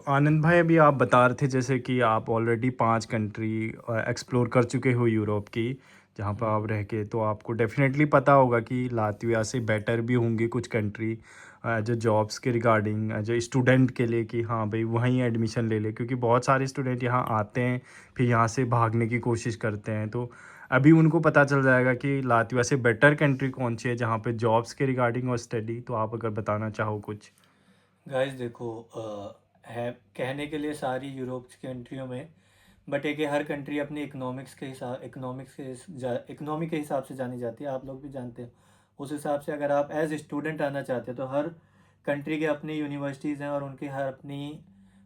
आनंद भाई, अभी आप बता रहे थे जैसे कि आप ऑलरेडी 5 कंट्री एक्सप्लोर कर चुके हो यूरोप की, जहाँ पर हम्म। आप रह के, तो आपको डेफ़िनेटली पता होगा कि लातविया से बेटर भी होंगी कुछ कंट्री जो जॉब्स के रिगार्डिंग जो स्टूडेंट के लिए, कि हाँ भाई वहीं एडमिशन ले ले, क्योंकि बहुत सारे स्टूडेंट यहाँ आते हैं फिर यहाँ से भागने की कोशिश करते हैं। तो अभी उनको पता चल जाएगा कि लातविया से बेटर कंट्री कौन सी है जहाँ पे जॉब्स के रिगार्डिंग और स्टडी। तो आप अगर बताना चाहो कुछ। गाइस देखो, है कहने के लिए सारी यूरोप की कंट्रियों में, बट एक हर कंट्री अपनी इकोनॉमी के हिसाब से जानी जाती है। आप लोग भी जानते हो। उस हिसाब से अगर आप एज स्टूडेंट आना चाहते हो तो हर कंट्री के अपनी यूनिवर्सिटीज़ हैं और उनकी हर अपनी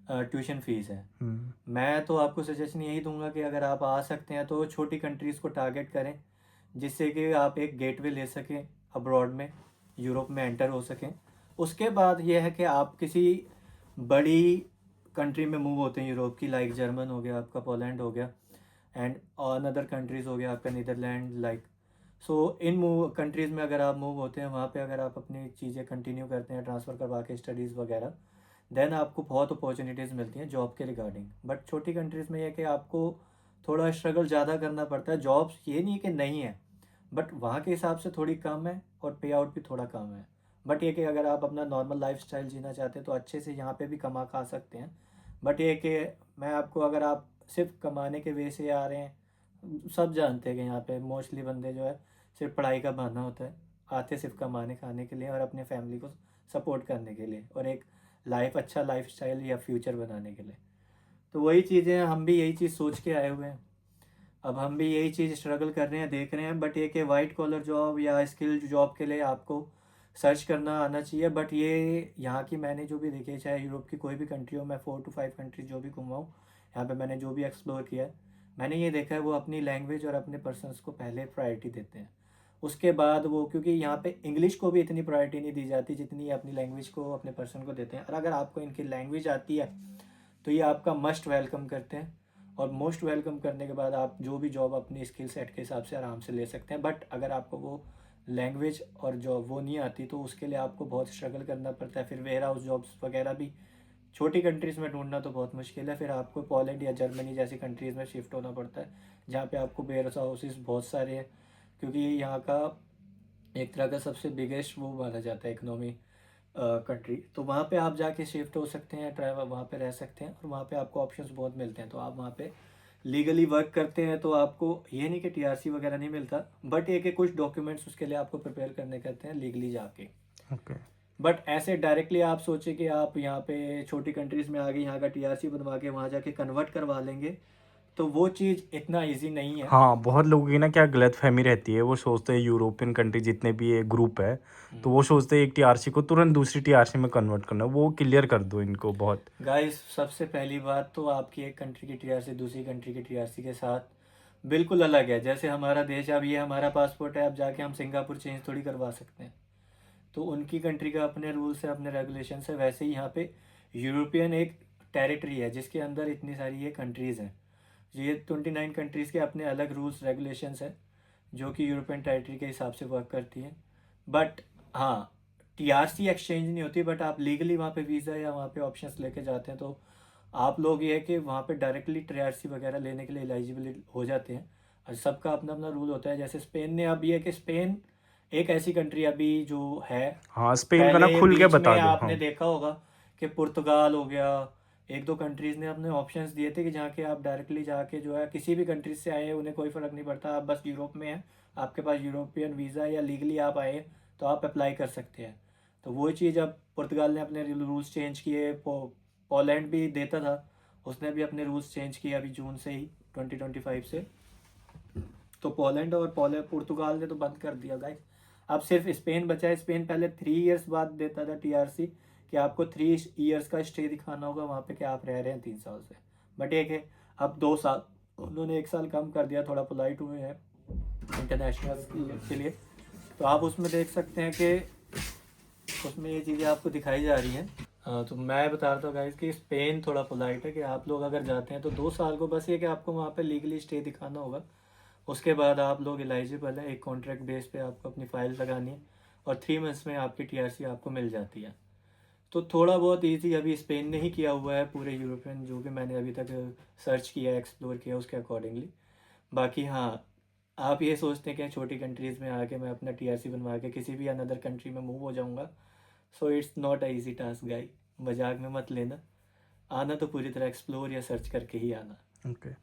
ट्यूशन फीस है। हम्म। मैं तो आपको सजेशन यही दूंगा कि अगर आप आ सकते हैं तो छोटी कंट्रीज़ को टारगेट करें, जिससे कि आप एक गेटवे ले सकें अब्रॉड में, यूरोप में एंटर हो सकें। उसके बाद यह है कि आप किसी बड़ी कंट्री में मूव होते हैं यूरोप की, लाइक जर्मन हो गया आपका, पोलैंड हो गया, एंड अनदर कंट्रीज़ हो गया आपका नीदरलैंड, लाइक। सो इन मूव कंट्रीज़ में अगर आप मूव होते हैं, वहाँ पे अगर आप अपनी चीज़ें कंटिन्यू करते हैं, ट्रांसफ़र करवा के स्टडीज़ वगैरह, देन आपको बहुत अपॉर्चुनिटीज़ मिलती हैं जॉब के रिगार्डिंग। बट छोटी कंट्रीज़ में यह है कि आपको थोड़ा स्ट्रगल ज़्यादा करना पड़ता है। जॉब्स ये नहीं है कि नहीं है, बट वहाँ के हिसाब से थोड़ी कम है और पे आउट भी थोड़ा कम है। बट ये कि अगर आप अपना नॉर्मल लाइफ स्टाइल जीना चाहते हैं तो अच्छे से यहाँ पे भी कमा खा सकते हैं। बट ये कि मैं आपको, अगर आप सिर्फ कमाने के वे से आ रहे हैं, सब जानते हैं कि यहाँ पे मोस्टली बंदे जो है सिर्फ पढ़ाई का बहाना होता है, आते सिर्फ कमाने खाने के लिए और अपने फैमिली को सपोर्ट करने के लिए और एक अच्छा लाइफ स्टाइल या फ्यूचर बनाने के लिए। तो वही चीज़ें हम भी यही चीज़ सोच के आए हुए हैं। अब हम भी यही चीज़ स्ट्रगल कर रहे हैं, देख रहे हैं। बट ये कि वाइट कॉलर जॉब या स्किल्ड जॉब के लिए आपको सर्च करना आना चाहिए। बट ये यहाँ की मैंने जो भी देखी है, चाहे यूरोप की कोई भी कंट्री हो, मैं 4 to 5 कंट्री जो भी घुमाऊँ, यहाँ पे मैंने जो भी एक्सप्लोर किया है, मैंने ये देखा है वो अपनी लैंग्वेज और अपने पर्सनस को पहले प्रायोरिटी देते हैं। उसके बाद वो, क्योंकि यहाँ पे इंग्लिश को भी इतनी प्रायोरिटी नहीं दी जाती जितनी ये अपनी लैंग्वेज को, अपने पर्सन को देते हैं। और अगर आपको इनकी लैंग्वेज आती है तो ये आपका मस्ट वेलकम करते हैं। और मोस्ट वेलकम करने के बाद आप जो भी जॉब अपनी स्किल सेट के हिसाब से आराम से ले सकते हैं। बट अगर आपको वो लैंग्वेज और जॉब वो नहीं आती तो उसके लिए आपको बहुत स्ट्रगल करना पड़ता है। फिर वेयर हाउस जॉब्स वगैरह भी छोटी कंट्रीज़ में ढूंढना तो बहुत मुश्किल है। फिर आपको पोलैंड या जर्मनी जैसी कंट्रीज़ में शिफ्ट होना पड़ता है, जहाँ पे आपको वेयर हाउसेस बहुत सारे हैं, क्योंकि यहाँ का एक तरह का सबसे बिगेस्ट वो माना जाता है इकोनॉमी कंट्री। तो वहाँ पे आप जाके शिफ्ट हो सकते हैं, ट्रैवल वहाँ पे रह सकते हैं और वहाँ पे आपको ऑप्शंस बहुत मिलते हैं। तो आप वहाँ पे लीगली वर्क करते हैं तो आपको ये नहीं कि टीआरसी वगैरह नहीं मिलता, बट ये कि कुछ डॉक्यूमेंट्स उसके लिए आपको प्रिपेयर करने कहते हैं लीगली जाके। ओके। बट ऐसे डायरेक्टली आप सोचे कि आप यहाँ पे छोटी कंट्रीज़ में आगे यहाँ का टीआरसी बनवा के वहाँ जाके कन्वर्ट करवा लेंगे, तो वो चीज़ इतना ईजी नहीं है। हाँ, बहुत लोगों की ना क्या गलतफ़हमी रहती है, वो सोचते हैं यूरोपियन कंट्री जितने भी ये ग्रुप है, तो वो सोचते हैं एक टीआरसी को तुरंत दूसरी टीआरसी में कन्वर्ट करना है। वो क्लियर कर दो इनको बहुत। गाइस, सबसे पहली बात तो आपकी एक कंट्री की टीआरसी दूसरी कंट्री की टीआरसी के साथ बिल्कुल अलग है। जैसे हमारा देश, अब ये हमारा पासपोर्ट है, अब जाके हम सिंगापुर चेंज थोड़ी करवा सकते हैं। तो उनकी कंट्री का अपने रूल्स है, अपने रेगुलेशन है। वैसे ही यहाँ पे यूरोपियन एक टेरिटरी है जिसके अंदर इतनी सारी ये कंट्रीज़ हैं। ये 29 कंट्रीज़ के अपने अलग रूल्स रेगुलेशंस हैं जो कि यूरोपियन टेरिटरी के हिसाब से वर्क करती हैं। बट हाँ, टीआरसी एक्सचेंज नहीं होती, बट आप लीगली वहाँ पे वीज़ा या वहाँ पे ऑप्शंस लेके जाते हैं तो आप लोग ये है कि वहाँ पे डायरेक्टली टीआरसी वगैरह लेने के लिए एलिजिबल हो जाते हैं। और सबका अपना अपना रूल होता है। जैसे स्पेन ने, अब ये है कि स्पेन एक ऐसी कंट्री अभी जो है, हाँ, स्पेन का ना पहले खुल के बीच बता में दो। हाँ। आपने देखा होगा कि पुर्तगाल हो गया, एक दो कंट्रीज़ ने अपने ऑप्शंस दिए थे कि जहाँ के आप डायरेक्टली जाके जो है किसी भी कंट्रीज से आए हैं, उन्हें कोई फ़र्क नहीं पड़ता, आप बस यूरोप में हैं, आपके पास यूरोपियन वीज़ा या लीगली आप आए हैं तो आप अप्लाई कर सकते हैं। तो वो चीज़ अब पुर्तगाल ने अपने रूल्स चेंज किए। पोलैंड भी देता था, उसने भी अपने रूल्स चेंज किए अभी जून से ही, 2025 से। तो पोलैंड और पुर्तगाल ने तो बंद कर दिया गाइस। अब सिर्फ स्पेन बचा है। स्पेन पहले 3 इयर्स बाद देता था टीआरसी, कि आपको 3 इयर्स का स्टे दिखाना होगा वहाँ पे कि आप रह रहे हैं 3 साल से। बट एक है, अब 2 साल, उन्होंने 1 साल कम कर दिया, थोड़ा पोलाइट हुए हैं इंटरनेशनल के लिए। तो आप उसमें देख सकते हैं कि उसमें ये चीज़ें आपको दिखाई जा रही हैं। हाँ, तो मैं बता रहा था गाइस कि स्पेन थोड़ा पोलाइट है, कि आप लोग अगर जाते हैं तो 2 साल को बस ये कि आपको वहाँ पे लीगली स्टे दिखाना होगा। उसके बाद आप लोग एलिजिबल है, एक कॉन्ट्रैक्ट बेस पे आपको अपनी फाइल लगानी है और 3 मंथ्स में आपकी टीआरसी आपको मिल जाती है। तो थोड़ा बहुत इजी अभी स्पेन ने ही किया हुआ है पूरे यूरोपियन, जो भी मैंने अभी तक सर्च किया एक्सप्लोर किया उसके अकॉर्डिंगली। बाकी हाँ, आप ये सोचते हैं कि छोटी कंट्रीज़ में आके मैं अपना टीआरसी बनवा के किसी भी अनदर कंट्री में मूव हो जाऊंगा, so it's not a easy task गाई, मजाक में मत लेना। आना तो पूरी तरह एक्सप्लोर या सर्च करके ही आना। Okay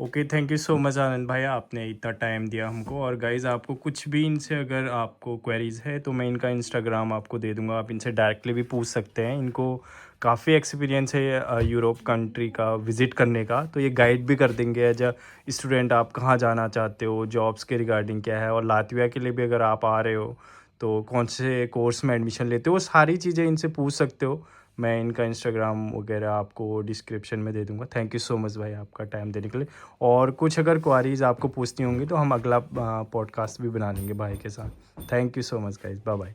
okay, thank you so much Anand भाई, आपने इतना टाइम दिया हमको। और गाइज़ आपको कुछ भी इनसे अगर आपको क्वेरीज़ है तो मैं इनका इंस्टाग्राम आपको दे दूंगा, आप इनसे डायरेक्टली भी पूछ सकते हैं। इनको काफ़ी एक्सपीरियंस है यूरोप कंट्री का विज़िट करने का, तो ये गाइड भी कर देंगे एज अ स्टूडेंट आप कहाँ जाना चाहते हो, जॉब्स के रिगार्डिंग क्या है, और लातविया के लिए भी अगर आप आ रहे हो तो कौन से कोर्स में एडमिशन लेते हो, वो सारी चीज़ें इनसे पूछ सकते हो। मैं इनका इंस्टाग्राम वगैरह आपको डिस्क्रिप्शन में दे दूंगा। थैंक यू सो मच भाई आपका टाइम देने के लिए। और कुछ अगर क्वारीज आपको पूछनी होंगी तो हम अगला पॉडकास्ट भी बना लेंगे भाई के साथ। Thank you so much guys, bye bye.